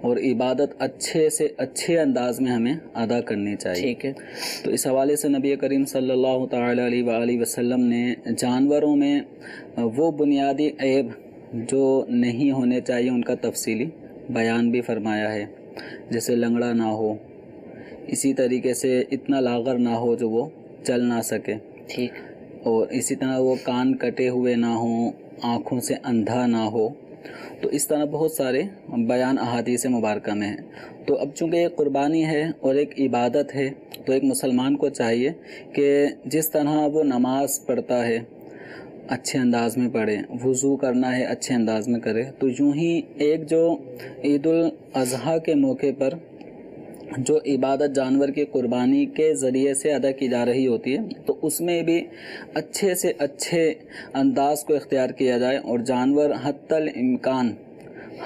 اور عبادت اچھے سے اچھے انداز میں ہمیں ادا کرنی چاہیے. ٹھیک ہے. تو اس حوالے سے نبی کریم صلی اللہ تعالیٰ علیہ وآلہ وسلم نے جانوروں میں وہ بنیادی عیب جو نہیں ہونے چاہیے ان کا تفصیلی بیان بھی فرمایا ہے، جیسے لنگڑا نہ ہو، اسی طریقے سے اتنا لاغر نہ ہو جو وہ چل نہ سکے، ٹھیک، اور اسی طرح وہ کان کٹے ہوئے نہ ہوں، آنکھوں سے اندھا نہ ہو. تو اس طرح بہت سارے بیان احادیث مبارکہ میں ہیں. تو اب چونکہ ایک قربانی ہے اور ایک عبادت ہے، تو ایک مسلمان کو چاہیے کہ جس طرح وہ نماز پڑھتا ہے اچھے انداز میں پڑھے، وضو کرنا ہے اچھے انداز میں کرے، تو یوں ہی ایک جو عید الاضحیٰ کے موقع پر جو عبادت جانور کی قربانی کے ذریعے سے ادا کی جا رہی ہوتی ہے، تو اس میں بھی اچھے سے اچھے انداز کو اختیار کیا جائے اور جانور حتی الامکان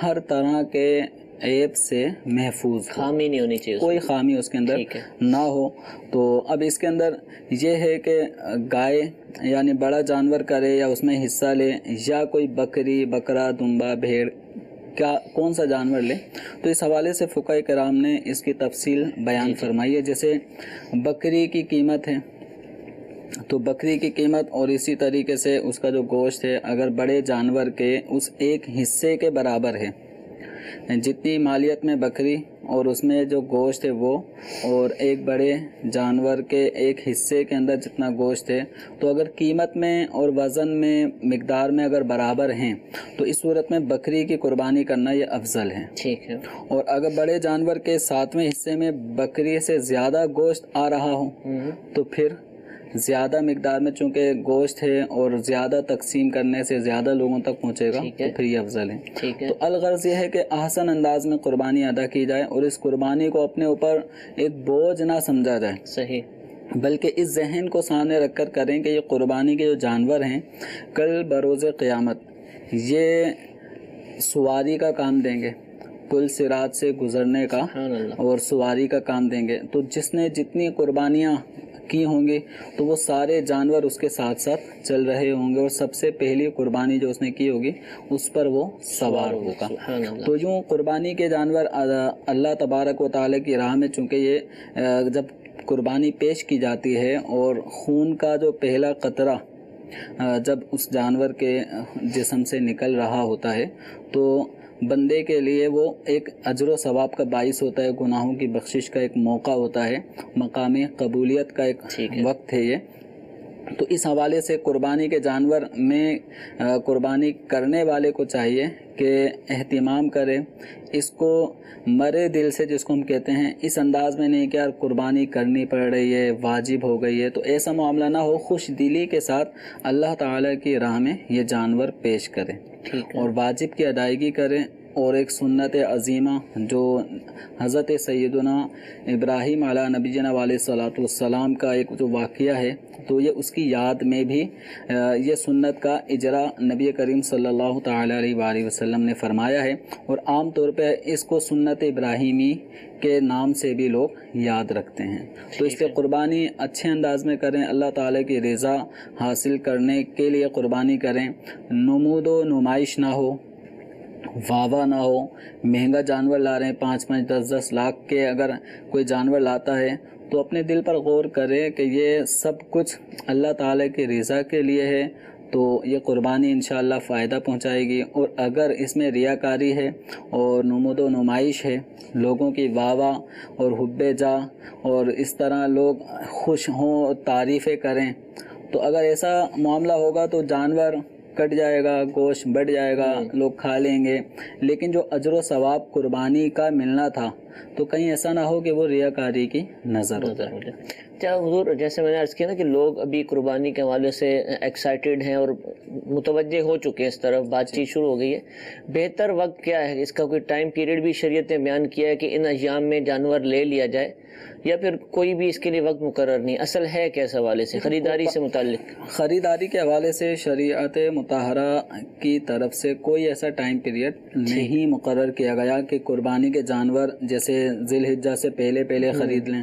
ہر طرح کے عیب سے محفوظ ہو، خامی نہیں ہونی چاہیے، کوئی خامی اس کے اندر نہ ہو. تو اب اس کے اندر یہ ہے کہ گائے یعنی بڑا جانور کرے یا اس میں حصہ لے، یا کوئی بکری، بکرا، دمبا، بھیڑ، کون سا جانور لے. تو اس حوالے سے فقہاء کرام نے اس کی تفصیل بیان فرمائی ہے. جیسے بکری کی قیمت ہے، تو بکری کی قیمت اور اسی طریقے سے اس کا جو گوشت ہے اگر بڑے جانور کے اس ایک حصے کے برابر ہے، جتنی مالیت میں بکری اور اس میں جو گوشت ہے وہ، اور ایک بڑے جانور کے ایک حصے کے اندر جتنا گوشت ہے، تو اگر قیمت میں اور وزن میں، مقدار میں اگر برابر ہیں تو اس صورت میں بکری کی قربانی کرنا یہ افضل ہے. ٹھیک ہے. اور اگر بڑے جانور کے 7ویں حصے میں بکری سے زیادہ گوشت آ رہا ہو تو پھر زیادہ مقدار میں چونکہ گوشت ہے اور زیادہ تقسیم کرنے سے زیادہ لوگوں تک پہنچے گا تو پھر یہ افضل ہے. تو الغرض یہ ہے کہ احسن انداز میں قربانی ادا کی جائے اور اس قربانی کو اپنے اوپر ایک بوجھ نہ سمجھا جائے، صحیح، بلکہ اس ذہن کو سامنے رکھ کر کریں کہ یہ قربانی کے جو جانور ہیں کل بروز قیامت یہ سواری کا کام دیں گے، پل صراط سے گزرنے کا اور سواری کا کام دیں گے. تو جس نے جتنی قربانیاں کی ہوں گی تو وہ سارے جانور اس کے ساتھ ساتھ چل رہے ہوں گے اور سب سے پہلی قربانی جو اس نے کی ہوگی اس پر وہ سوار ہوگا. تو یوں قربانی کے جانور اللہ تبارک و تعالی کی راہ میں، چونکہ یہ جب قربانی پیش کی جاتی ہے اور خون کا جو پہلا قطرہ جب اس جانور کے جسم سے نکل رہا ہوتا ہے تو بندے کے لیے وہ ایک اجر و ثواب کا باعث ہوتا ہے، گناہوں کی بخشش کا ایک موقع ہوتا ہے، مقام قبولیت کا ایک وقت ہے یہ. تو اس حوالے سے قربانی کے جانور میں قربانی کرنے والے کو چاہیے کہ اہتمام کرے، اس کو مرے دل سے، جس کو ہم کہتے ہیں، اس انداز میں نہیں کہ یار قربانی کرنی پڑ رہی ہے، واجب ہو گئی ہے، تو ایسا معاملہ نہ ہو. خوش دلی کے ساتھ اللہ تعالیٰ کی راہ میں یہ جانور پیش کرے اور واجب کی ادائیگی کرے. اور ایک سنت عظیمہ جو حضرت سیدنا ابراہیم علیہ نبینا علیہ الصلوۃ والسلام کا ایک جو واقعہ ہے، تو یہ اس کی یاد میں بھی یہ سنت کا اجرا نبی کریم صلی اللہ تعالیٰ علیہ وآلہ وسلم نے فرمایا ہے، اور عام طور پہ اس کو سنت ابراہیمی کے نام سے بھی لوگ یاد رکھتے ہیں. تو اس پہ قربانی اچھے انداز میں کریں، اللہ تعالیٰ کی رضا حاصل کرنے کے لیے قربانی کریں. نمود و نمائش نہ ہو، واوا نہ ہو. مہنگا جانور لا رہے ہیں، 5-5 10-10 لاکھ کے اگر کوئی جانور لاتا ہے تو اپنے دل پر غور کرے کہ یہ سب کچھ اللہ تعالیٰ کی رضا کے لیے ہے، تو یہ قربانی انشاءاللہ فائدہ پہنچائے گی. اور اگر اس میں ریاکاری ہے اور نمود و نمائش ہے، لوگوں کی واوا اور حب جا اور اس طرح لوگ خوش ہوں، تعریفیں کریں، تو اگر ایسا معاملہ ہوگا تو جانور کٹ جائے گا، گوشت بڑھ جائے گا، لوگ کھا لیں گے، لیکن جو اجر و ثواب قربانی کا ملنا تھا تو کہیں ایسا نہ ہو کہ وہ ریاکاری کی نظر ہو جائے. کیا حضور، جیسے میں نے عرض کیا نا کہ لوگ ابھی قربانی کے حوالے سے ایکسائٹیڈ ہیں اور متوجہ ہو چکے ہیں، اس طرف بات چیت شروع ہو گئی ہے، بہتر وقت کیا ہے؟ اس کا کوئی ٹائم پیریڈ بھی شریعت نے بیان کیا ہے کہ ان ایام میں جانور لے لیا جائے، یا پھر کوئی بھی اس کے لیے وقت مقرر نہیں؟ اصل ہے کیا اس حوالے سے خریداری سے متعلق؟ خریداری کے حوالے سے شریعت مطہرہ کی طرف سے کوئی ایسا ٹائم پیریڈ نہیں مقرر کیا گیا کہ قربانی کے جانور جیسے ذی الحجہ سے پہلے خرید لیں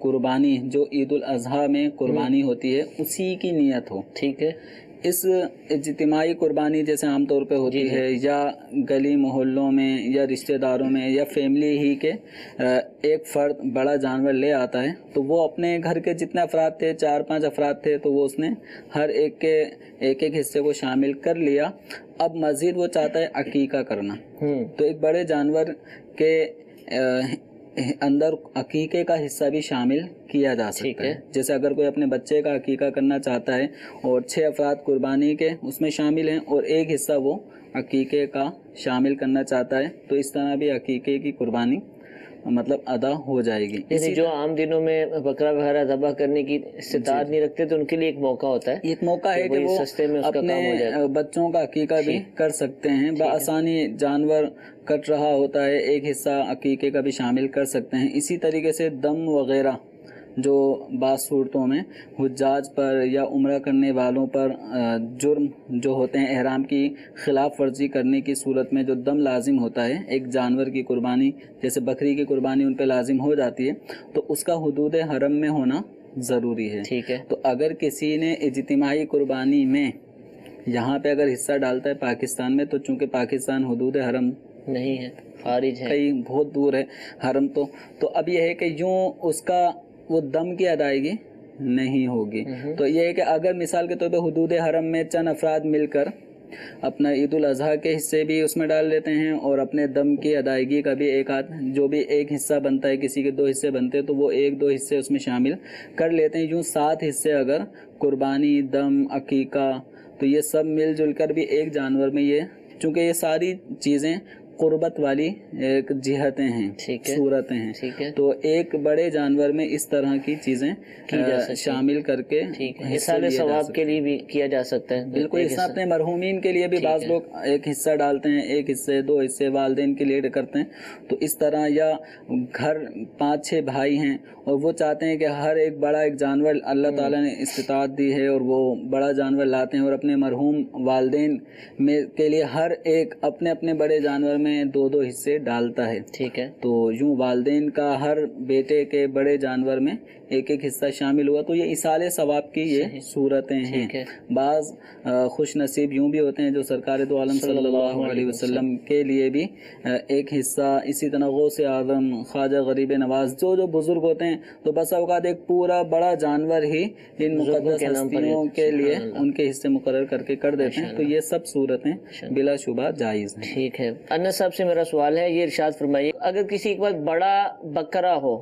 قربانی جو عید الاضحیٰ میں قربانی ہوتی ہے اسی کی نیت ہو. ٹھیک ہے. اس اجتماعی قربانی جیسے عام طور پہ ہوتی ہے یا گلی محلوں میں یا رشتہ داروں میں یا فیملی ہی کے ایک فرد بڑا جانور لے آتا ہے تو وہ اپنے گھر کے جتنے افراد تھے 4-5 افراد تھے تو وہ اس نے ہر ایک کے ایک حصے کو شامل کر لیا. اب مزید وہ چاہتا ہے عقیقہ کرنا تو ایک بڑے جانور کے اندر عقیقے کا حصہ بھی شامل کیا جا سکتا ہے. جیسے اگر کوئی اپنے بچے کا عقیقہ کرنا چاہتا ہے اور 6 افراد قربانی کے اس میں شامل ہیں اور ایک حصہ وہ عقیقے کا شامل کرنا چاہتا ہے تو اس طرح بھی عقیقے کی قربانی مطلب ادا ہو جائے گی. جو عام دنوں میں بکرا وغیرہ ذبح کرنے کی استطاعت نہیں رکھتے تو ان کے لیے ایک موقع ہوتا ہے, ایک موقع ہے کہ وہ اپنے بچوں کا عقیقہ بھی کر سکتے ہیں. بآسانی جانور کٹ رہا ہوتا ہے ایک حصہ عقیقے کا بھی شامل کر سکتے ہیں. اسی طریقے سے دم وغیرہ جو بعض صورتوں میں حجاج پر یا عمرہ کرنے والوں پر جرم جو ہوتے ہیں احرام کی خلاف ورزی کرنے کی صورت میں جو دم لازم ہوتا ہے ایک جانور کی قربانی جیسے بکری کی قربانی ان پہ لازم ہو جاتی ہے تو اس کا حدود حرم میں ہونا ضروری ہے. ٹھیک ہے. تو اگر کسی نے اجتماعی قربانی میں یہاں پہ اگر حصہ ڈالتا ہے پاکستان میں تو چونکہ پاکستان حدود حرم نہیں ہے, خارج ہے, کئی بہت دور ہے حرم تو اب یہ ہے کہ یوں اس کا وہ دم کی ادائیگی نہیں ہوگی. تو یہ ہے کہ اگر مثال کے طور پہ حدود حرم میں چند افراد مل کر اپنا عید الاضحیٰ کے حصے بھی اس میں ڈال لیتے ہیں اور اپنے دم کی ادائیگی کا بھی جو بھی ایک حصہ بنتا ہے کسی کے 2 حصے بنتے ہیں تو وہ 1-2 حصے اس میں شامل کر لیتے ہیں. یوں 7 حصے اگر قربانی دم عقیقہ تو یہ سب مل جل کر بھی ایک جانور میں یہ چونکہ یہ ساری چیزیں قربت والی ایک جہتیں ہیں صورتیں ہیں تو ایک بڑے جانور میں اس طرح کی چیزیں شامل کر کے حصہ ثواب کے لیے بھی کیا جا سکتا ہے. بالکل اس طرح اپنے مرحومین کے لیے بھی بعض لوگ ایک حصہ ڈالتے ہیں 1 حصے 2 حصے والدین کے لیے کرتے ہیں تو اس طرح یا گھر 5-6 بھائی ہیں اور وہ چاہتے ہیں کہ ہر ایک بڑا ایک جانور اللہ تعالیٰ نے استطاعت دی ہے اور وہ بڑا جانور لاتے ہیں اور اپنے مرحوم والدین میں کے لیے ہر ایک اپنے اپنے بڑے جانور میں 2-2 حصے ڈالتا ہے. ٹھیک ہے. تو یوں والدین کا ہر بیٹے کے بڑے جانور میں ایک حصہ شامل ہوا تو یہ ایصال ثواب کی یہ صورتیں ہیں. بعض خوش نصیب یوں بھی ہوتے ہیں جو سرکار دو عالم صلی اللہ علیہ وسلم کے لیے بھی ایک حصہ اسی طرح غوث اعظم خواجہ غریب نواز جو بزرگ ہوتے ہیں تو بس اوقات ایک پورا بڑا جانور ہی ان مقدس ہستیوں کے لیے ان کے حصے مقرر کر کے کر دیتے ہیں. تو یہ سب صورتیں بلا شبہ جائز ہیں. ٹھیک ہے. انس صاحب سے میرا سوال ہے یہ ارشاد فرمائیے اگر کسی کے پاس بڑا بکرا ہو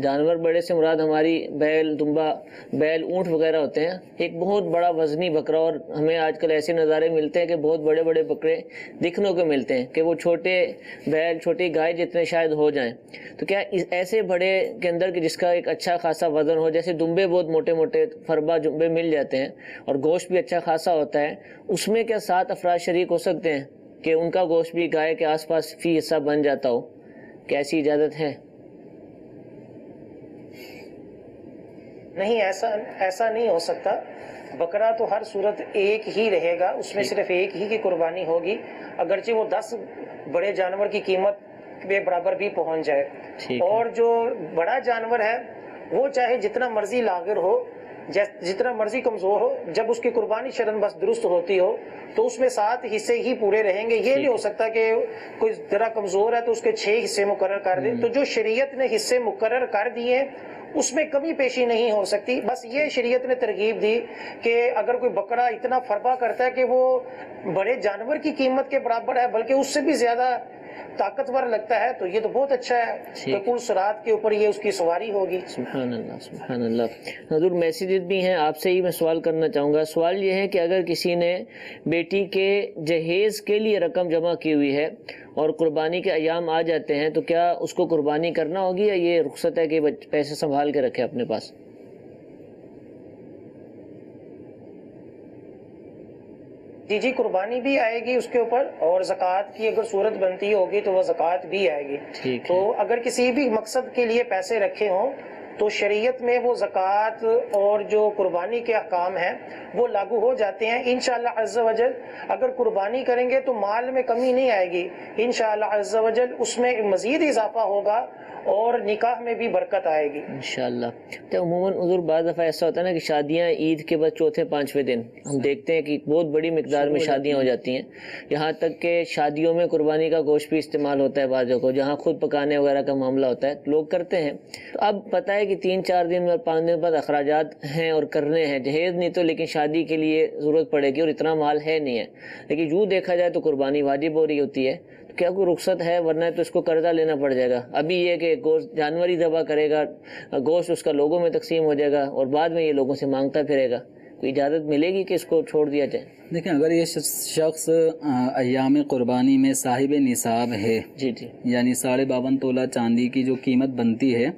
جانور بڑے سے مراد ہماری بیل دمبا بیل اونٹ وغیرہ ہوتے ہیں ایک بہت بڑا وزنی بکرا اور ہمیں آج کل ایسے نظارے ملتے ہیں کہ بہت بڑے بڑے بکرے دکھنے کو ملتے ہیں کہ وہ چھوٹے بیل چھوٹی گائے جتنے شاید ہو جائیں تو کیا ایسے بڑے کے اندر کہ جس کا ایک اچھا خاصا وزن ہو جیسے دمبے بہت موٹے موٹے فربا دمبے مل جاتے ہیں اور گوشت بھی اچھا خاصا ہوتا ہے اس میں کیا 7 افراد شریک ہو سکتے ہیں کہ ان کا گوشت بھی گائے کے آس پاس فی حصہ بن جاتا ہو کیا ایسی اجازت ہے؟ نہیں ایسا نہیں ہو سکتا. بکرا تو ہر صورت ایک ہی رہے گا اس میں صرف ایک ہی کی قربانی ہوگی اگرچہ وہ 10 بڑے جانور کی قیمت کے برابر بھی پہنچ جائے اور جو بڑا جانور ہے وہ چاہے جتنا مرضی لاغر ہو جتنا مرضی کمزور ہو جب اس کی قربانی شرعاً بس درست ہوتی ہو تو اس میں 7 حصے ہی پورے رہیں گے. یہ نہیں ہو سکتا کہ کوئی ذرا کمزور ہے تو اس کے 6 حصے مقرر کر دے. تو جو شریعت نے حصے مقرر کر دیے اس میں کمی پیشی نہیں ہو سکتی. بس یہ شریعت نے ترغیب دی کہ اگر کوئی بکرا اتنا فربا کرتا ہے کہ وہ بڑے جانور کی قیمت کے برابر ہے بلکہ اس سے بھی زیادہ طاقتور لگتا ہے تو یہ تو بہت اچھا ہے کہ کل صراط کے اوپر یہ اس کی سواری ہوگی. سبحان اللہ سبحان اللہ. حضور میسیجز بھی ہیں آپ سے ہی میں سوال کرنا چاہوں گا. سوال یہ ہے کہ اگر کسی نے بیٹی کے جہیز کے لیے رقم جمع کی ہوئی ہے اور قربانی کے ایام آ جاتے ہیں تو کیا اس کو قربانی کرنا ہوگی یا یہ رخصت ہے کہ پیسے سنبھال کے رکھے اپنے پاس؟ جی قربانی بھی آئے گی اس کے اوپر اور زکوٰۃ کی اگر صورت بنتی ہوگی تو وہ زکوٰۃ بھی آئے گی. تو اگر کسی بھی مقصد کے لیے پیسے رکھے ہوں تو شریعت میں وہ زکوٰۃ اور جو قربانی کے احکام ہیں وہ لاگو ہو جاتے ہیں انشاءاللہ عز و جل۔ اگر قربانی کریں گے تو مال میں کمی نہیں آئے گی انشاءاللہ عز و جل، اس میں مزید اضافہ ہوگا اور نکاح میں بھی برکت آئے گی انشاءاللہ۔ تو عموماً حضور بعض دفعہ ایسا ہوتا ہے نا کہ شادیاں عید کے بعد چوتھے پانچویں دن ہم دیکھتے ہیں کہ بہت بڑی مقدار میں شادیاں ہو جاتی ہیں، یہاں تک کہ شادیوں میں قربانی کا گوشت بھی استعمال ہوتا ہے بعضوں کو، جہاں خود پکانے وغیرہ کا معاملہ ہوتا ہے لوگ کرتے ہیں۔ تو اب پتہ ہے کہ 3-4 دن اور 5 دن بعد اخراجات ہیں اور کرنے ہیں، جہیز نہیں تو لیکن شادی کے لیے ضرورت پڑے گی اور اتنا مال ہے نہیں ہے، لیکن یوں دیکھا جائے تو قربانی واجب ہو رہی ہوتی ہے، تو کیا کوئی رخصت ہے؟ ورنہ تو اس کو قرضہ لینا پڑ جائے گا۔ ابھی یہ کہ گوشت جانور ہی ذبح کرے گا، گوشت اس کا لوگوں میں تقسیم ہو جائے گا اور بعد میں یہ لوگوں سے مانگتا پھرے گا، کوئی اجازت ملے گی کہ اس کو چھوڑ دیا جائے؟ دیکھیں اگر یہ شخص ایام قربانی میں صاحب نصاب ہے، جی جی، یعنی 52.5 تولہ چاندی کی جو قیمت بنتی ہے،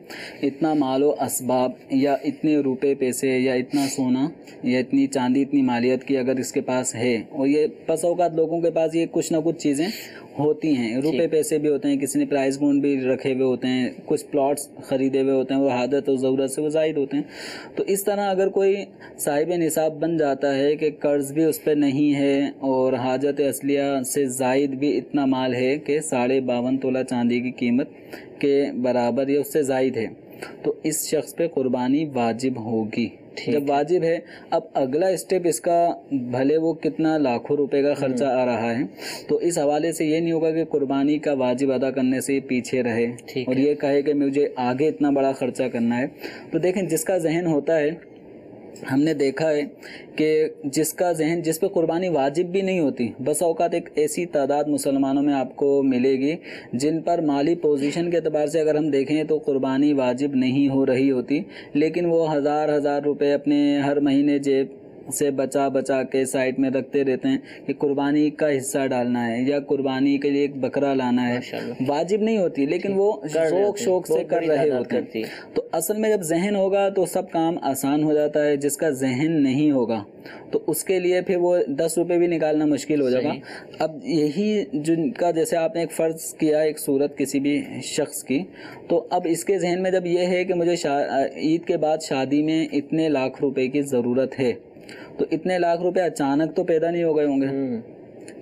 اتنا مال و اسباب یا اتنے روپے پیسے یا اتنا سونا یا اتنی چاندی اتنی مالیت کی اگر اس کے پاس ہے، اور یہ بس اوقات لوگوں کے پاس یہ کچھ نہ کچھ چیزیں ہوتی ہیں، روپے پیسے بھی ہوتے ہیں، کسی نے پرائز بونڈ بھی رکھے ہوئے ہوتے ہیں، کچھ پلاٹس خریدے ہوئے ہوتے ہیں، وہ حاجت و ضرورت سے وہ زائد ہوتے ہیں۔ تو اس طرح اگر کوئی صاحب نصاب بن جاتا ہے کہ قرض بھی اس پہ نہیں ہے اور حاجت اصلیہ سے زائد بھی اتنا مال ہے کہ 52.5 تولہ چاندی کی قیمت کے برابر یا اس سے زائد ہے، تو اس شخص پہ قربانی واجب ہوگی۔ جب واجب ہے، اب اگلا اسٹیپ اس کا بھلے وہ کتنا لاکھوں روپے کا خرچہ آ رہا ہے، تو اس حوالے سے یہ نہیں ہوگا کہ قربانی کا واجب ادا کرنے سے پیچھے رہے اور یہ کہے کہ مجھے آگے اتنا بڑا خرچہ کرنا ہے۔ تو دیکھیں جس کا ذہن ہوتا ہے، ہم نے دیکھا ہے کہ جس کا ذہن جس پہ قربانی واجب بھی نہیں ہوتی، بس اوقات ایک ایسی تعداد مسلمانوں میں آپ کو ملے گی جن پر مالی پوزیشن کے اعتبار سے اگر ہم دیکھیں تو قربانی واجب نہیں ہو رہی ہوتی، لیکن وہ ہزار روپے اپنے ہر مہینے جیب سے بچا کے سائٹ میں رکھتے رہتے ہیں کہ قربانی کا حصہ ڈالنا ہے یا قربانی کے لیے ایک بکرا لانا ہے۔ واجب نہیں ہوتی لیکن وہ شوق سے کر رہے ہوتے ہیں۔ تو اصل میں جب ذہن ہوگا تو سب کام آسان ہو جاتا ہے، جس کا ذہن نہیں ہوگا تو اس کے لیے پھر وہ 10 روپے بھی نکالنا مشکل ہو جائے گا۔ اب یہی جن کا جیسے آپ نے ایک فرض کیا ایک صورت کسی بھی شخص کی، تو اب اس کے ذہن میں جب یہ ہے کہ مجھے عید کے بعد شادی میں اتنے لاکھ روپے کی ضرورت ہے، تو اتنے لاکھ روپے اچانک تو پیدا نہیں ہو گئے ہوں گے۔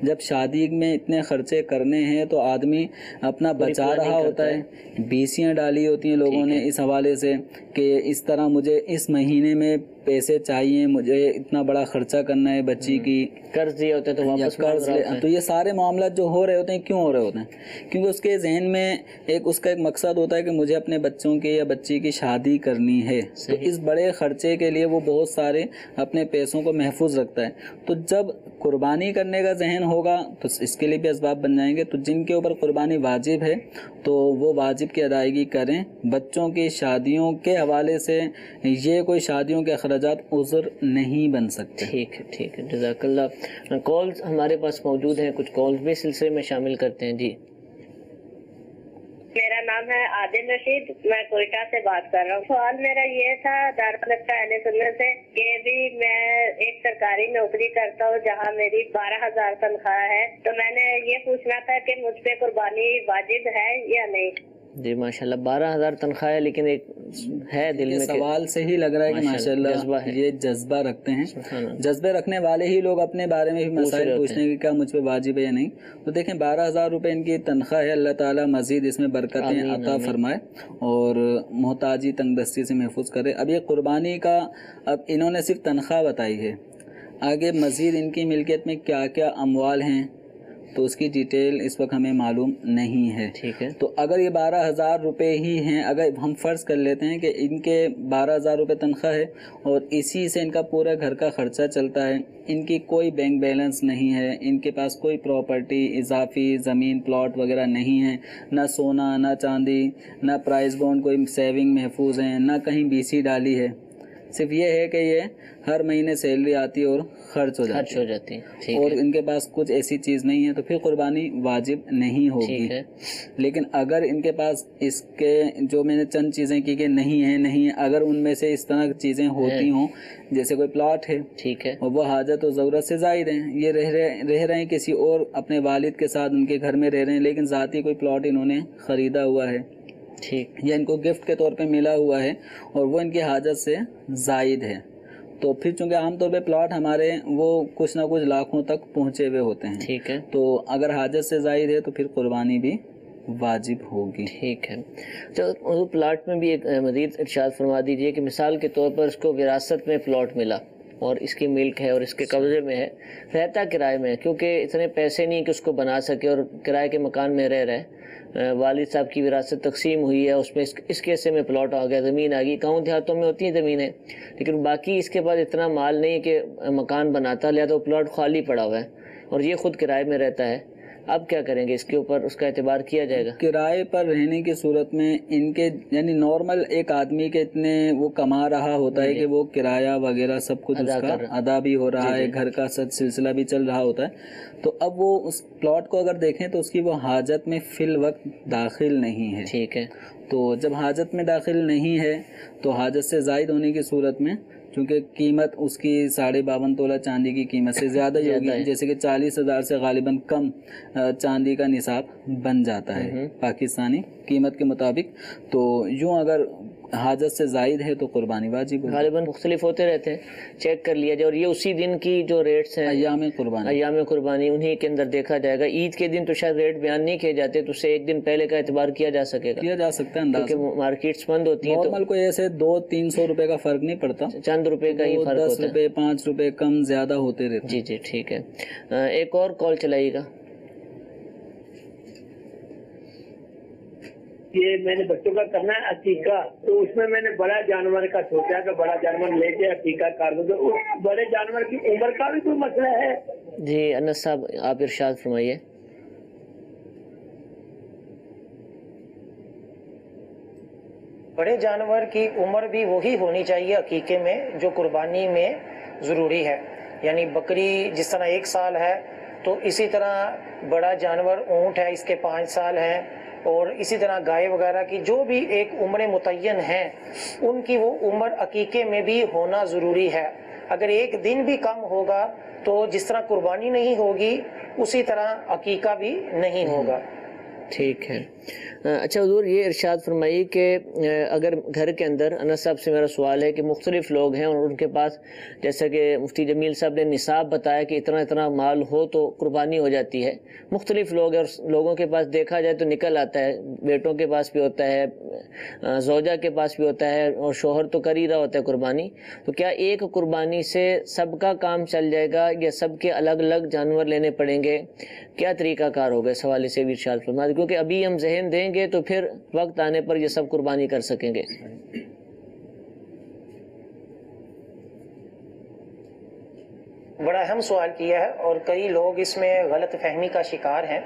جب شادی میں اتنے خرچے کرنے ہیں تو آدمی اپنا بچا رہا ہوتا ہے، بیسیاں ڈالی ہوتی ہیں لوگوں نے اس حوالے سے کہ اس طرح مجھے اس مہینے میں پیسے چاہیے، مجھے اتنا بڑا خرچہ کرنا ہے، بچی کی قرض دیا ہوتا ہے تو واپس قرض تو یہ سارے معاملات جو ہو رہے ہوتے ہیں کیوں ہو رہے ہوتے ہیں؟ کیونکہ اس کے ذہن میں اس کا ایک مقصد ہوتا ہے کہ مجھے اپنے بچوں کی یا بچی کی شادی کرنی ہے، تو اس بڑے خرچے کے لیے وہ بہت سارے اپنے پیسوں کو محفوظ رکھتا ہے۔ تو جب قربانی کرنے کا ذہن ہوگا تو اس کے لیے بھی اسباب بن جائیں گے۔ تو جن کے اوپر قربانی واجب ہے تو وہ واجب کی ادائیگی کریں۔ بچوں کی شادیوں کے حوالے سے یہ کوئی شادیوں کے اخراجات عذر نہیں بن سکتے۔ ٹھیک ہے، جزاک اللہ۔ کالز ہمارے پاس موجود ہیں، کچھ کالز بھی سلسلے میں شامل کرتے ہیں۔ جی، میرا نام ہے عادل رشید، میں کوئٹہ سے بات کر رہا ہوں۔ سوال میرا یہ تھا دارالفتا اہل سنت سے کہ بھی میں ایک سرکاری نوکری کرتا ہوں جہاں میری 12,000 تنخواہ ہے، تو میں نے یہ پوچھنا تھا کہ مجھ پہ قربانی واجب ہے یا نہیں؟ جی ماشاءاللہ، 12,000 تنخواہ ہے، لیکن ایک ہے دل میں سوال سے ہی لگ رہا ہے کہ ماشاءاللہ یہ جذبہ رکھتے ہیں۔ جذبے رکھنے والے ہی لوگ اپنے بارے میں بھی مسائل پوچھنے ہیں کہ کیا مجھ پہ واجب ہے یا نہیں۔ تو دیکھیں 12,000 روپے ان کی تنخواہ ہے، اللہ تعالیٰ مزید اس میں برکتیں عطا فرمائے اور محتاجی تنگ دستی سے محفوظ کرے۔ اب یہ قربانی کا اب انہوں نے صرف تنخواہ بتائی ہے، آگے مزید ان کی ملکیت میں کیا کیا اموال ہیں تو اس کی ڈیٹیل اس وقت ہمیں معلوم نہیں ہے۔ ٹھیک ہے، تو اگر یہ 12,000 روپے ہی ہیں، اگر ہم فرض کر لیتے ہیں کہ ان کے 12,000 روپے تنخواہ ہے اور اسی سے ان کا پورا گھر کا خرچہ چلتا ہے، ان کی کوئی بینک بیلنس نہیں ہے، ان کے پاس کوئی پراپرٹی اضافی زمین پلاٹ وغیرہ نہیں ہے، نہ سونا نہ چاندی نہ پرائز بونڈ کوئی سیونگ محفوظ ہیں، نہ کہیں بی سی ڈالی ہے، صرف یہ ہے کہ یہ ہر مہینے سیلری آتی ہے اور خرچ ہو جاتی ہے اور ان کے پاس کچھ ایسی چیز نہیں ہے، تو پھر قربانی واجب نہیں ہوگی۔ لیکن اگر ان کے پاس اس کے جو میں نے چند چیزیں کی کہ نہیں اگر ان میں سے اس طرح کی چیزیں ہوتی ہوں، جیسے کوئی پلاٹ ہے ٹھیک ہے اور وہ حاجت و ضرورت سے زائد ہیں، یہ رہ رہے ہیں کسی اور اپنے والد کے ساتھ ان کے گھر میں رہ رہے ہیں، لیکن ذاتی کوئی پلاٹ انہوں نے خریدا ہوا ہے ٹھیک، یا ان کو گفٹ کے طور پہ ملا ہوا ہے اور وہ ان کی حاجت سے زائد ہے، تو پھر چونکہ عام طور پہ پلاٹ ہمارے وہ کچھ نہ کچھ لاکھوں تک پہنچے ہوئے ہوتے ہیں، ٹھیک ہے، تو اگر حاجت سے زائد ہے تو پھر قربانی بھی واجب ہوگی۔ ٹھیک ہے۔ حضور پلاٹ میں بھی ایک مزید ارشاد فرما دیجئے کہ مثال کے طور پر اس کو وراثت میں پلاٹ ملا اور اس کی ملک ہے اور اس کے قبضے میں ہے، رہتا کرائے میں، کیونکہ اتنے پیسے نہیں کہ اس کو بنا سکے اور کرائے کے مکان میں رہ رہے، والد صاحب کی وراثت تقسیم ہوئی ہے، اس میں اس کے حصے میں پلاٹ آ گیا، زمین آ گئی، گاؤں دیہاتوں میں ہوتی ہیں زمینیں، لیکن باقی اس کے بعد اتنا مال نہیں کہ مکان بناتا، لہذا وہ پلاٹ خالی پڑا ہوا ہے اور یہ خود کرائے میں رہتا ہے، اب کیا کریں گے؟ اس کے اوپر اس کا اعتبار کیا جائے گا؟ کرائے پر رہنے کی صورت میں ان کے یعنی نارمل ایک آدمی کے اتنے وہ کما رہا ہوتا ہے کہ وہ کرایہ وغیرہ سب کچھ اس کا ادا بھی ہو رہا ہے، گھر کا سلسلہ بھی چل رہا ہوتا ہے، تو اب وہ اس پلاٹ کو اگر دیکھیں تو اس کی وہ حاجت میں فی الوقت داخل نہیں ہے۔ ٹھیک ہے، تو جب حاجت میں داخل نہیں ہے تو حاجت سے زائد ہونے کی صورت میں چونکہ قیمت اس کی 52.5 تولہ چاندی کی قیمت سے زیادہ ہی ہوگی، جیسے کہ 40,000 سے غالباً کم چاندی کا نصاب بن جاتا ہے پاکستانی قیمت کے مطابق، تو یوں اگر حاجت سے زائد ہے تو قربانی واجب ہوگی۔ غالباً مختلف ہوتے رہتے ہیں، چیک کر لیا جائے، اور یہ اسی دن کی جو ریٹس ہیں ایام قربانی، ایام قربانی انہی کے اندر دیکھا جائے گا۔ عید کے دن تو شاید ریٹ بیان نہیں کیے جاتے، تو اسے ایک دن پہلے کا اعتبار کیا جا سکے گا، کیا جا سکتا ہے اندازہ، کیونکہ مارکیٹس بند ہوتی ہیں، نارمل کوئی ایسے 200-300 روپے کا فرق نہیں پڑتا، چند روپے کا ہی فرق 10 ہوتا ہے۔ روپے 5 روپے کم زیادہ ہوتے رہتے ہیں۔ جی جی ٹھیک ہے، ایک اور کال چلائیے گا۔ یہ میں نے بچوں کا کرنا ہے عقیقہ، تو اس میں نے بڑا جانور کا سوچا کہ بڑا جانور لے کے عقیقہ کر دوں، تو اس بڑے جانور کی عمر کا بھی کوئی مسئلہ ہے؟ جی انس صاحب آپ ارشاد فرمائیے۔ بڑے جانور کی عمر بھی وہی ہونی چاہیے عقیقے میں جو قربانی میں ضروری ہے، یعنی بکری جس طرح 1 سال ہے تو اسی طرح بڑا جانور اونٹ ہے، اس کے 5 سال ہیں، اور اسی طرح گائے وغیرہ کی جو بھی ایک عمر متعین ہیں ان کی وہ عمر عقیقے میں بھی ہونا ضروری ہے۔ اگر ایک دن بھی کم ہوگا تو جس طرح قربانی نہیں ہوگی اسی طرح عقیقہ بھی نہیں ہوگا۔ ٹھیک ہے، اچھا حضور یہ ارشاد فرمائیے کہ اگر گھر کے اندر، انس صاحب سے میرا سوال ہے کہ مختلف لوگ ہیں اور ان کے پاس جیسا کہ مفتی جمیل صاحب نے نصاب بتایا کہ اتنا اتنا مال ہو تو قربانی ہو جاتی ہے، مختلف لوگ ہیں اور لوگوں کے پاس دیکھا جائے تو نکل آتا ہے، بیٹوں کے پاس بھی ہوتا ہے، زوجہ کے پاس بھی ہوتا ہے، اور شوہر تو کر ہی رہا ہوتا ہے قربانی، تو کیا ایک قربانی سے سب کا کام چل جائے گا یا سب کے الگ الگ جانور لینے پڑیں گے؟ کیا طریقہ کار ہوگا؟ اس حوالے سے بھی ارشاد فرما دیں، کیونکہ ابھی ہم ذہن دیں گے تو پھر وقت آنے پر یہ سب قربانی کر سکیں گے۔ بڑا اہم سوال کیا ہے اور کئی لوگ اس میں غلط فہمی کا شکار ہیں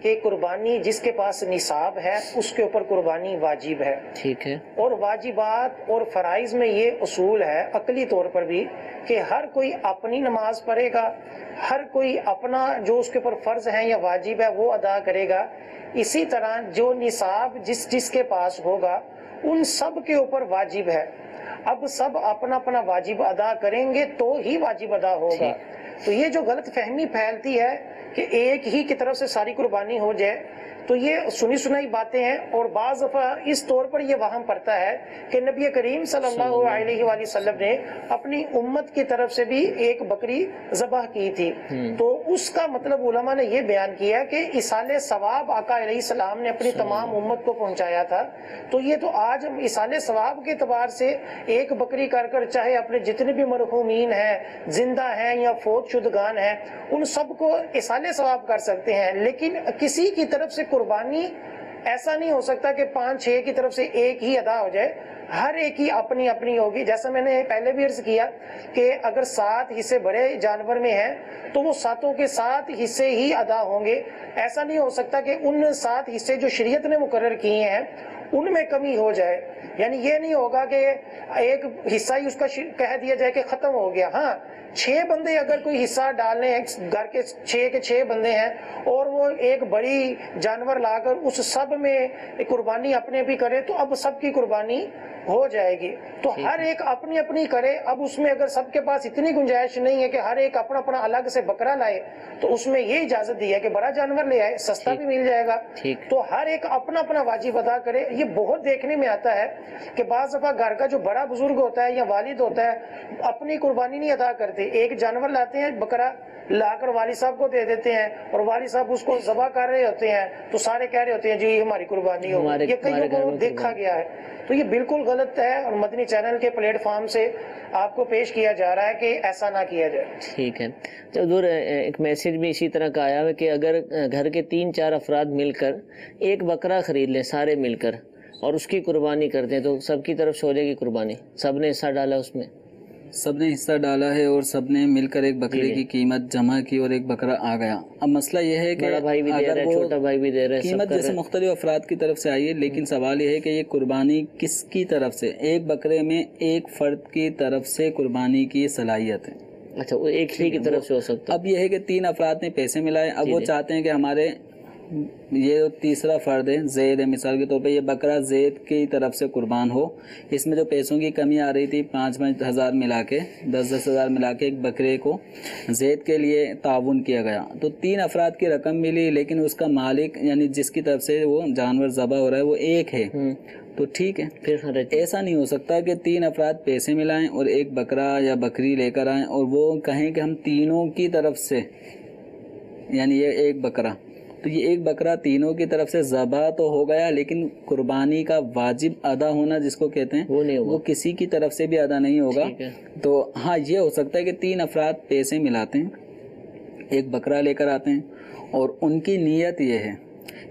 کہ قربانی جس کے پاس نصاب ہے اس کے اوپر قربانی واجب ہے۔ ٹھیک ہے، اور واجبات اور فرائض میں یہ اصول ہے عقلی طور پر بھی کہ ہر کوئی اپنی نماز پڑھے گا، ہر کوئی اپنا جو اس کے اوپر فرض ہے یا واجب ہے وہ ادا کرے گا، اسی طرح جو نصاب جس کے پاس ہوگا ان سب کے اوپر واجب ہے۔ اب سب اپنا اپنا واجب ادا کریں گے تو ہی واجب ادا ہوگا۔ تو یہ جو غلط فہمی پھیلتی ہے کہ ایک ہی کی طرف سے ساری قربانی ہو جائے، تو یہ سنی سنائی باتیں ہیں، اور بعض دفعہ اس طور پر یہ وہم پڑتا ہے کہ نبی کریم صلی اللہ علیہ وآلہ وسلم نے اپنی امت کی طرف سے بھی ایک بکری ذبح کی تھی، تو اس کا مطلب علماء نے یہ بیان کیا کہ ایصال ثواب آقا علیہ السلام نے اپنی تمام امت کو پہنچایا تھا، تو یہ تو آج ہم ایصال ثواب کے اعتبار سے ایک بکری کر کر چاہے اپنے جتنے بھی مرحومین ہیں، زندہ ہیں یا فوت شدگان ہیں، ان سب کو ایصال ثواب کر سکتے ہیں، لیکن کسی کی طرف سے قربانی ایسا نہیں ہو سکتا کہ 5-6 کی طرف سے ایک ہی ادا ہو جائے، ہر ایک کی اپنی اپنی ہوگی۔ جیسا میں نے پہلے بھی عرض کیا کہ اگر 7 حصے بڑے جانور میں ہیں تو وہ 7 کے 7 حصے ہی ادا ہوں گے، ایسا نہیں ہو سکتا کہ ان 7 حصے جو شریعت نے مقرر کیے ہیں ان میں کمی ہو جائے، یعنی یہ نہیں ہوگا کہ ایک حصہ ہی اس کا کہہ دیا جائے کہ ختم ہو گیا۔ ہاں 6 بندے اگر کوئی حصہ ڈالنے ہیں، گھر کے 6 کے 6 بندے ہیں اور وہ ایک بڑی جانور لا کر اس سب میں قربانی اپنے بھی کرے تو اب سب کی قربانی ہو جائے گی. تو ہر ایک اپنی اپنی کرے. اب اس میں اگر سب کے پاس اتنی گنجائش نہیں ہے کہ ہر ایک اپنا اپنا الگ سے بکرا لائے, تو اس میں یہ اجازت دی ہے کہ بڑا جانور لے آئے, سستا بھی مل جائے گا. تو ہر ایک اپنا اپنا واجب ادا کرے. یہ بہت دیکھنے میں آتا ہے کہ بعض دفعہ گھر کا جو بڑا بزرگ ہوتا ہے یا والد ہوتا ہے اپنی قربانی نہیں ادا کرتے, ایک جانور لاتے ہیں بکرا لا کر والد صاحب کو دے دیتے ہیں, اور والد صاحب اس کو ذبح کر رہے ہوتے ہیں, تو سارے کہہ رہے ہوتے ہیں جی یہ ہماری قربانی ہو. یہ کئیوں کو دیکھا گیا ہے. تو یہ بالکل غلط ہے, اور مدنی چینل کے پلیٹ فارم سے آپ کو پیش کیا جا رہا ہے کہ ایسا نہ کیا جائے. ٹھیک ہے. تو حضور ایک میسج بھی اسی طرح کا آیا ہے کہ اگر گھر کے 3-4 افراد مل کر ایک بکرا خرید لیں سارے مل کر, اور اس کی قربانی کر دیں, تو سب کی طرف سے ہو جائے گی قربانی, سب نے حصہ ڈالا, اس میں سب نے حصہ ڈالا ہے اور سب نے مل کر ایک بکرے کی قیمت جمع کی اور ایک بکرا آ گیا. اب مسئلہ یہ ہے کہ بڑا بھائی بھی دے رہا ہے, چھوٹا بھائی بھی دے رہا ہے, قیمت جیسے مختلف افراد کی طرف سے آئی ہے, لیکن سوال یہ ہے کہ یہ قربانی کس کی طرف سے, ایک بکرے میں ایک فرد کی طرف سے قربانی کی صلاحیت ہے. اچھا, وہ ایک ہی کی طرف سے ہو سکتا ہے. اب یہ ہے کہ 3 افراد نے پیسے ملائے, اب وہ چاہتے ہیں کہ ہمارے یہ تیسرا فرد ہے زید ہے, مثال کے طور پہ یہ بکرا زید کی طرف سے قربان ہو. اس میں جو پیسوں کی کمی آ رہی تھی 5-5 ہزار ملا کے 10-10 ہزار ملا کے ایک بکرے کو زید کے لیے تعاون کیا گیا, تو 3 افراد کی رقم ملی, لیکن اس کا مالک یعنی جس کی طرف سے وہ جانور ذبح ہو رہا ہے وہ ایک ہے. تو ٹھیک ہے, پھر ایسا نہیں ہو سکتا کہ 3 افراد پیسے ملائیں اور ایک بکرا یا بکری لے کر آئیں اور وہ کہیں کہ ہم تینوں کی طرف سے, یعنی یہ ایک بکرا, تو یہ ایک بکرا تینوں کی طرف سے ذبح تو ہو گیا, لیکن قربانی کا واجب ادا ہونا جس کو کہتے ہیں وہ کسی کی طرف سے بھی ادا نہیں ہوگا. تو ہاں یہ ہو سکتا ہے کہ 3 افراد پیسے ملاتے ہیں, ایک بکرا لے کر آتے ہیں, اور ان کی نیت یہ ہے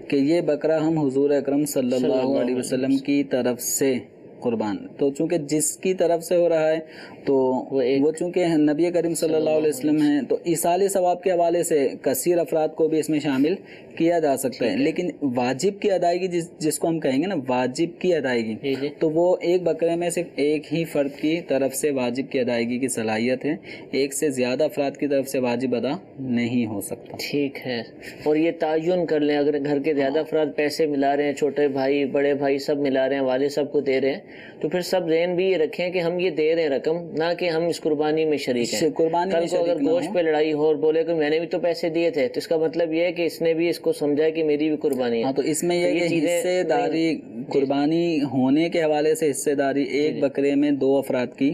کہ یہ بکرا ہم حضور اکرم صلی اللہ علیہ وسلم کی طرف سے قربان, تو چونکہ جس کی طرف سے ہو رہا ہے تو وہ چونکہ نبی کریم صلی اللہ علیہ وسلم ہیں, تو ایصال ثواب کے حوالے سے کثیر افراد کو بھی اس میں شامل کیا جا سکتا ہے. لیکن واجب کی ادائیگی جس کو ہم کہیں گے نا واجب کی ادائیگی, تو وہ ایک بکرے میں صرف ایک ہی فرد کی طرف سے واجب کی ادائیگی کی صلاحیت ہے, ایک سے زیادہ افراد کی طرف سے واجب ادا نہیں ہو سکتا. ٹھیک ہے. اور یہ تعین کر لیں, اگر گھر کے زیادہ افراد پیسے ملا رہے ہیں, چھوٹے بھائی بڑے بھائی سب ملا رہے ہیں, والد سب کو دے رہے ہیں, تو پھر سب ذہن بھی یہ رکھیں کہ ہم یہ دے رہے ہیں رقم, نہ کہ ہم اس قربانی میں شریک ہیں. کل کو اگر گوشت پہ لڑائی ہو اور بولے کہ میں نے بھی تو پیسے دیے تھے, تو اس کا مطلب یہ ہے کہ اس نے بھی اس کو سمجھا کہ میری بھی قربانی ہے. ہاں, تو اس میں یہ حصے داری قربانی ہونے کے حوالے سے حصے داری ایک بکرے میں 2 افراد کی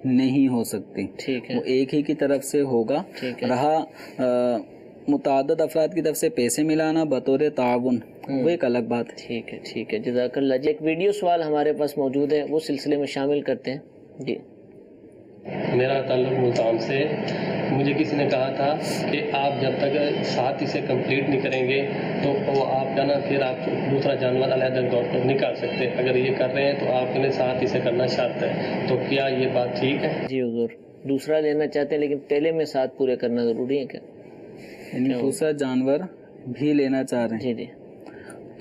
نہیں ہو سکتی, وہ ایک ہی کی طرف سے ہوگا. رہا متعدد افراد کی طرف سے پیسے ملانا بطور تعاون, وہ ایک الگ بات ہے. ٹھیک ہے, ٹھیک ہے, جزاک اللہ جی. ایک ویڈیو سوال ہمارے پاس موجود ہے, وہ سلسلے میں شامل کرتے ہیں. جی, میرا تعلق ملتان سے. مجھے کسی نے کہا تھا کہ آپ جب تک 7 اسے کمپلیٹ نہیں کریں گے تو وہ آپ کا نا پھر آپ دوسرا جانور علیحدہ طور پر نہیں کر سکتے. اگر یہ کر رہے ہیں تو آپ کے لیے 7 اسے کرنا شرط ہے, تو کیا یہ بات ٹھیک ہے؟ جی حضور, دوسرا لینا چاہتے ہیں لیکن پہلے میں 7 پورے کرنا ضروری ہے کیا؟ یعنی دوسرا جانور بھی لینا چاہ رہے ہیں. جی جی,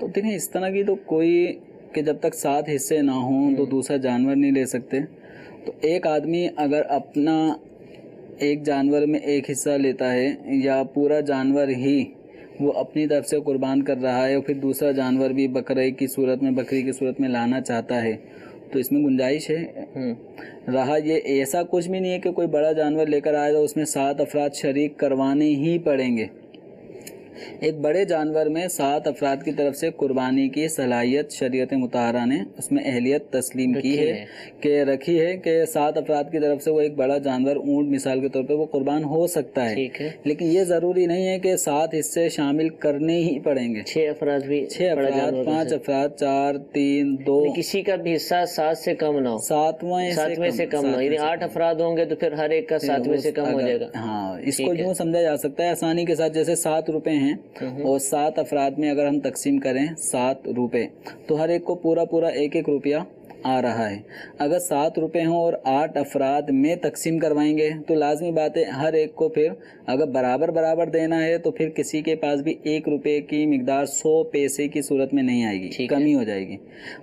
تو دیکھیں اس طرح کی تو کوئی کہ جب تک 7 حصے نہ ہوں تو دوسرا جانور نہیں لے سکتے. تو ایک آدمی اگر اپنا ایک جانور میں ایک حصہ لیتا ہے یا پورا جانور ہی وہ اپنی طرف سے قربان کر رہا ہے اور پھر دوسرا جانور بھی بکرے کی صورت میں بکری کی صورت میں لانا چاہتا ہے تو اس میں گنجائش ہے. رہا یہ ایسا کچھ بھی نہیں ہے کہ کوئی بڑا جانور لے کر آئے تو اس میں 7 افراد شریک کروانے ہی پڑیں گے. ایک بڑے جانور میں 7 افراد کی طرف سے قربانی کی صلاحیت شریعت مطہرہ نے اس میں اہلیت تسلیم کی ہے کہ رکھی ہے کہ 7 افراد کی طرف سے وہ ایک بڑا جانور اونٹ مثال کے طور پہ وہ قربان ہو سکتا ہے. لیکن یہ ضروری نہیں ہے کہ 7 حصے شامل کرنے ہی پڑیں گے. 6 افراد بھی 6 افراد 5 افراد 4 3 2 کسی کا بھی حصہ 7 سے کم نہ ہو, 7ویں سے کم نہ ہو, یعنی 8 افراد ہوں گے تو پھر ہر ایک کا 7ویں سے کم ہو جائے گا. ہاں, اس کو یوں سمجھا جا سکتا ہے آسانی کے ساتھ, جیسے 7 روپے ہیں اور 7 افراد میں اگر ہم تقسیم کریں 7 روپے تو ہر ایک کو پورا 1 روپیہ آ رہا ہے. اگر 7 روپے ہوں اور 8 افراد میں تقسیم کروائیں گے تو لازمی بات ہے ہر ایک کو پھر اگر برابر دینا ہے تو پھر کسی کے پاس بھی 1 روپے کی مقدار 100 پیسے کی صورت میں نہیں آئے گی, کمی ہو جائے گی.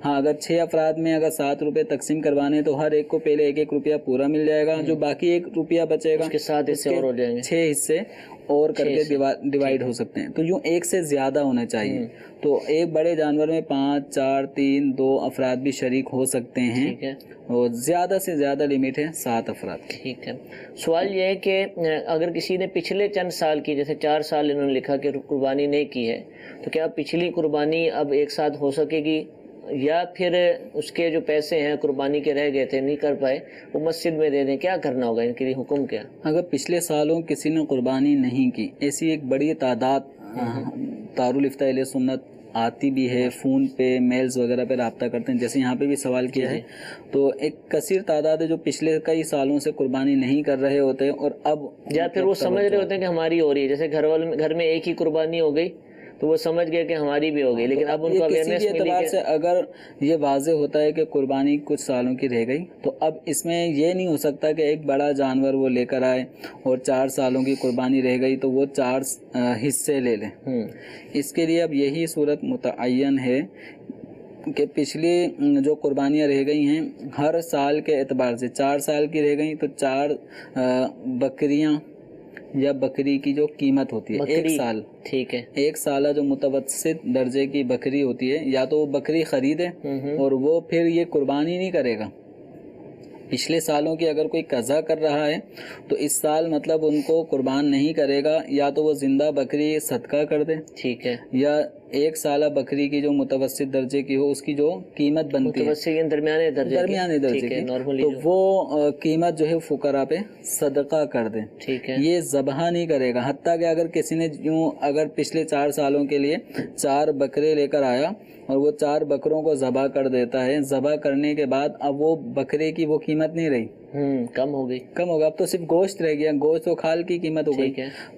ہاں, اگر 6 افراد میں اگر 7 روپے تقسیم کروانے تو ہر ایک کو پہلے 1 روپیہ پورا مل جائے گا, جو باقی 1 روپیہ بچے گا اس کے 7 حصے اور ہو جائیں گے, 6 حصے اور کر کے ڈیوائڈ ہو سکتے ہیں، تو یوں ایک سے زیادہ ہونا چاہیے. تو ایک بڑے جانور میں 5 4 3 2 افراد بھی شریک ہو سکتے ہیں، اور زیادہ سے زیادہ لمٹ ہے 7 افراد. ٹھیک ہے. سوال یہ ہے کہ اگر کسی نے پچھلے چند سال کی، جیسے 4 سال انہوں نے لکھا کہ قربانی نہیں کی ہے، تو کیا پچھلی قربانی اب ایک ساتھ ہو سکے گی، یا پھر اس کے جو پیسے ہیں قربانی کے رہ گئے تھے نہیں کر پائے وہ مسجد میں دے دیں؟ کیا کرنا ہوگا، ان کے لیے حکم کیا؟ اگر پچھلے سالوں کسی نے قربانی نہیں کی، ایسی ایک بڑی تعداد دارالفتاء اہل سنت آتی بھی ہے، فون پہ میلز وغیرہ پہ رابطہ کرتے ہیں، جیسے یہاں پہ بھی سوال کیا ہے، تو ایک کثیر تعداد ہے جو پچھلے کئی سالوں سے قربانی نہیں کر رہے ہوتے، اور اب یا پھر وہ سمجھ رہے ہوتے ہیں کہ ہماری ہو رہی ہے، جیسے گھر میں ایک ہی قربانی ہو گئی تو وہ سمجھ گئے کہ ہماری بھی ہو گئی، لیکن اب ان کو اویئرنیس ملی. اعتبار سے اگر یہ واضح ہوتا ہے کہ قربانی کچھ سالوں کی رہ گئی، تو اب اس میں یہ نہیں ہو سکتا کہ ایک بڑا جانور وہ لے کر آئے اور 4 سالوں کی قربانی رہ گئی تو وہ 4 حصے لے لیں. اس کے لیے اب یہی صورت متعین ہے کہ پچھلی جو قربانیاں رہ گئی ہیں ہر سال کے اعتبار سے 4 سال کی رہ گئیں تو 4 بکریاں یا بکری کی جو قیمت ہوتی ہے 1 سال، ٹھیک ہے، 1 سالہ جو متوسط درجے کی بکری ہوتی ہے، یا تو وہ بکری خریدے اور وہ پھر یہ قربانی نہیں کرے گا. پچھلے سالوں کی اگر کوئی قضا کر رہا ہے تو اس سال مطلب ان کو قربان نہیں کرے گا، یا تو وہ زندہ بکری صدقہ کر دے، ٹھیک ہے، یا 1 سالہ بکری کی جو متوسط درجے کی ہو اس کی جو قیمت بنتی ہے درمیانے درجے کی، تو وہ قیمت جو ہے فقراء پہ صدقہ کر دے. ٹھیک ہے، یہ ذبح نہیں کرے گا. حتیٰ کہ اگر کسی نے یوں اگر پچھلے 4 سالوں کے لیے 4 بکرے لے کر آیا اور وہ 4 بکروں کو ذبح کر دیتا ہے، ذبح کرنے کے بعد اب وہ بکرے کی وہ قیمت نہیں رہی، کم ہو گئی، اب تو صرف گوشت رہ گیا، گوشت و کھال کی قیمت ہو گئی.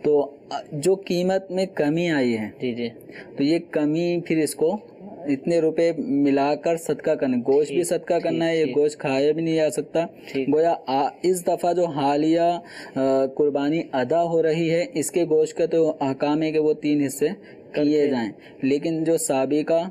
تو جو قیمت میں کمی آئی ہے تو یہ کمی پھر اس کو اتنے روپے ملا کر صدقہ کرنا، گوشت بھی صدقہ کرنا ہے، یہ گوشت کھایا بھی نہیں جا سکتا. گویا اس دفعہ جو حالیہ قربانی ادا ہو رہی ہے اس کے گوشت کا تو احکام ہے کہ وہ 3 حصے کیے جائیں، لیکن جو سابقہ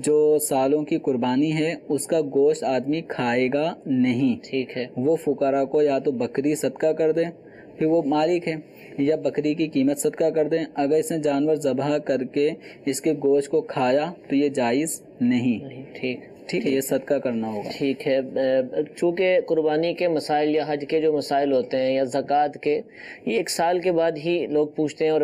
جو سالوں کی قربانی ہے اس کا گوشت آدمی کھائے گا نہیں. ٹھیک ہے، وہ فقراء کو یا تو بکری صدقہ کر دیں، پھر وہ مالک ہے، یا بکری کی قیمت صدقہ کر دیں. اگر اس نے جانور ذبح کر کے اس کے گوشت کو کھایا تو یہ جائز نہیں. ٹھیک ہے، یہ صدقہ کرنا ہوگا. ٹھیک ہے. چونکہ قربانی کے مسائل یا حج کے جو مسائل ہوتے ہیں یا زکوٰۃ کے، یہ 1 سال کے بعد ہی لوگ پوچھتے ہیں، اور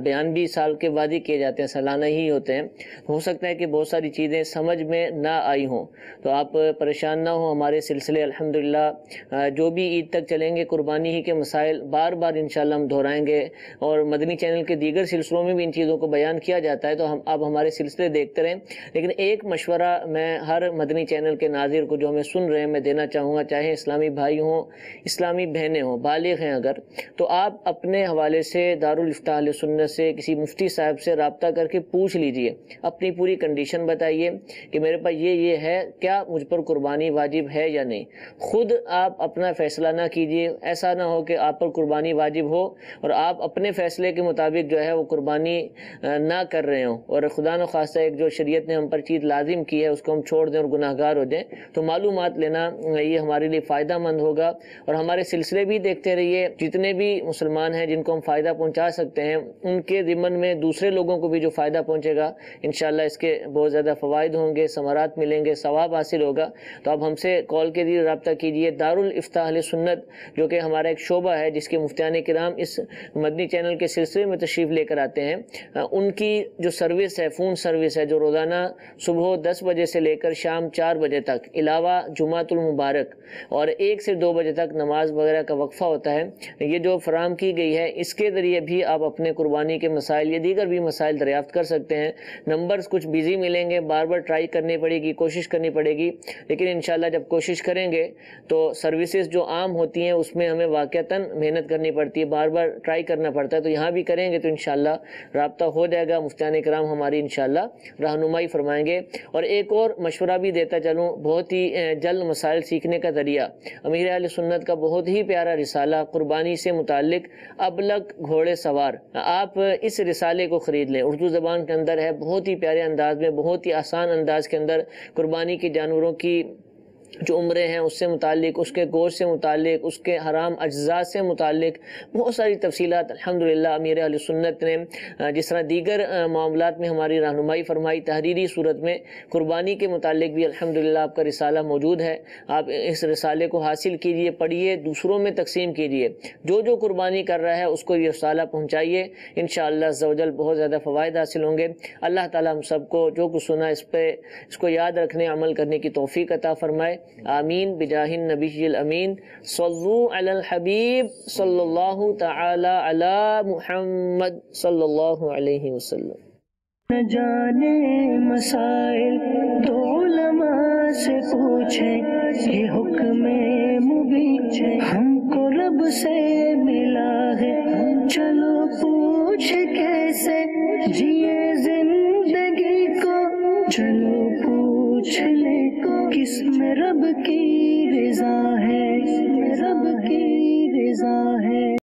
بیان بھی سال کے بعد ہی کیے جاتے ہیں، سالانہ ہی ہوتے ہیں. ہو سکتا ہے کہ بہت ساری چیزیں سمجھ میں نہ آئی ہوں، تو آپ پریشان نہ ہوں. ہمارے سلسلے الحمدللہ جو بھی عید تک چلیں گے قربانی ہی کے مسائل بار بار انشاءاللہ ہم دہرائیں گے، اور مدنی چینل کے دیگر سلسلوں میں بھی ان چیزوں کو بیان کیا جاتا ہے، تو ہم اب ہمارے سلسلے دیکھتے رہیں. لیکن ایک مشورہ میں ہر مدنی چینل کے ناظر کو جو ہمیں سن رہے ہیں میں دینا چاہوں گا، چاہے اسلامی بھائی ہوں، اسلامی بہنیں ہوں، بالغ ہیں اگر، تو آپ اپنے حوالے سے دارالفتاء اہل سنت سے کسی مفتی صاحب سے رابطہ کر کے پوچھ لیجئے، اپنی پوری کنڈیشن بتائیے کہ میرے پاس یہ ہے، کیا مجھ پر قربانی واجب ہے یا نہیں. خود آپ اپنا فیصلہ نہ کیجئے. ایسا نہ ہو کہ آپ پر قربانی واجب ہو اور آپ اپنے فیصلے کے مطابق جو ہے وہ قربانی نہ کر رہے ہوں، اور خدا نخواستہ ایک جو شریعت نے ہم پر چیز لازم کی ہے اس کو ہم چھوڑ دیں اور گناہگار ہو جائیں. تو معلومات لینا یہ ہمارے لیے فائدہ مند ہوگا. اور ہمارے سلسلے بھی دیکھتے رہیے، جتنے بھی مسلمان ہیں جن کو ہم فائدہ پہنچا سکتے ہیں ان کے ضمن میں دوسرے لوگوں کو بھی جو فائدہ پہنچے گا انشاءاللہ اس کے بہت زیادہ فوائد ہوں گے، ثمرات ملیں گے، ثواب حاصل ہوگا. تو آپ ہم سے کال کے ذریعے رابطہ کیجئے. دارالفتاء اہل سنت جو کہ ہمارا ایک شعبہ ہے جس کے مفتیان کرام اس مدنی چینل کے سلسلے میں تشریف لے کر آتے ہیں، ان کی جو سروس ہے، فون سروس ہے، جو روزانہ صبح 10 بجے سے لے کر شام 4 بجے تک، علاوہ جمعۃ المبارک اور 1 سے 2 بجے تک نماز وغیرہ کا وقفہ ہوتا ہے، یہ جو فراہم کی گئی ہے اس کے ذریعے بھی آپ اپنے قربانی کے مسائل یا دیگر بھی مسائل دریافت کر سکتے ہیں. نمبرز کچھ بیزی ملیں گے، بار بار ٹرائی کرنی پڑے گی، کوشش کرنی پڑے گی، لیکن انشاءاللہ جب کوشش کریں گے تو سروسز جو عام ہوتی ہیں اس میں ہمیں واقعتاً محنت کرنی پڑتی ہے، بار بار ٹرائی کرنا پڑتا ہے. تو یہاں بھی کریں گے تو انشاءاللہ رابطہ ہو جائے گا، مفتیان کرام ہماری انشاءاللہ رہنمائی فرمائیں گے. اور ایک اور مشورہ بھی دیتا چلوں، بہت ہی جلد مسائل سیکھنے کا ذریعہ امیر اہل سنت کا بہت ہی پیارا رسالہ قربانی سے متعلق ابلغ گھوڑے سوار، آپ اس رسالے کو خرید لیں. اردو زبان کے اندر ہے، بہت ہی پیارے انداز میں، بہت ہی آسان انداز کے اندر قربانی کے جانوروں کی جو عمرے ہیں اس سے متعلق، اس کے گوشت سے متعلق، اس کے حرام اجزاء سے متعلق بہت ساری تفصیلات الحمدللہ امیر اہل سنت نے جس طرح دیگر معاملات میں ہماری رہنمائی فرمائی، تحریری صورت میں قربانی کے متعلق بھی الحمدللہ آپ کا رسالہ موجود ہے۔ آپ اس رسالے کو حاصل کیجئے، پڑھیے، دوسروں میں تقسیم کیجئے، جو قربانی کر رہا ہے اس کو یہ رسالہ پہنچائیے، انشاءاللہ عز و جل بہت زیادہ فوائد حاصل ہوں گے۔ اللہ تعالیٰ ہم سب کو جو کچھ سنا اس کو یاد رکھنے، عمل کرنے کی توفیق عطا فرمائے، آمین بجاہ النبی الامین۔ صلو علی الحبیب صلی اللہ تعالی علی محمد صلی اللہ علیہ وسلم۔ نہ جانے مسائل تو علماء سے پوچھیں، یہ حکم مبین ہم کو رب سے